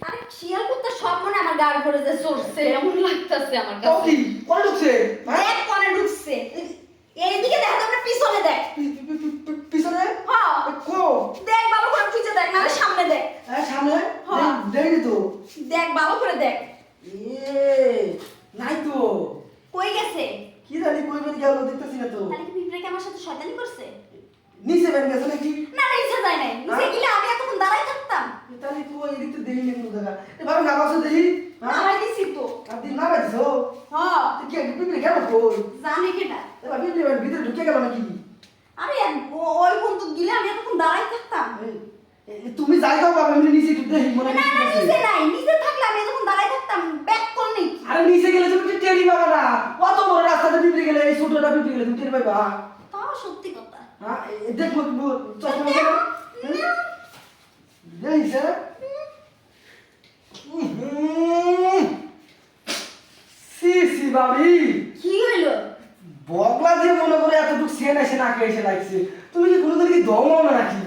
আরে শিয়াল কুত্তা সব মনে আমার গাড় ভরে যে চড়ছে এমন লাগতেছে আমার তো কাছে। কি কোন ঢুকছে দেখ কোনে ঢুকছে। এইদিকে দেখ তো আমরা পিছনে দেখ। পিছনে হ্যাঁ কো দেখ ভালো করে পিছে দেখ না সামনে দেখ। হ্যাঁ সামনে হ্যাঁ। দেখি তো দেখ ভালো করে দেখ। নাই তো কই গেছে? কি জানি কই বের গেল দেখতেছি না তো তাহলে কি পিঁপড়ে কি আমার সাথে শয়তানি করছে? নিচে বের গেছে নাকি না না ইচ্ছা যায় নাই। নিচে গেলে আমি এতক্ষণ দাঁড়াই থাকতাম। তাহলে তো ওই দিকতে দেখি না কোনো জায়গা এবার না বাসে দেখি নামাই দিছি তো। আর দিন না বাজছো হ্যাঁ তো কি পিপি গেল কই জানি কেটা। এবার পিপি ভিতরে ঢুকে গেল নাকি আরে ওই পর্যন্ত গেলে আমি এতক্ষণ দাঁড়াই থাকতাম। তুমি যাই দাও বাবা আমি নিচে একটু দেখি মনে না না হয় নিচে নাই। নিচে থাকলে আমি এতক্ষণ দাঁড়াই থাকতাম। ব্যাক কর নেই। আরে নিচে গেলে তুমি তো টেরি পাবা না অত বড় রাস্তাতে পিপি গেলে এই ছোটটা পিপি গেলে তুমি টেরি পাবা তাও সত্যি কথা। হ্যাঁ দেখো চশমা কেন দেখি স্যার সি সি বাবি কি হইলো? বগলা দিয়ে মনে করে এতটুকু সেন এসে নাকে এসে লাগছে তুমি কি কোনোদিন কি দম না নাকি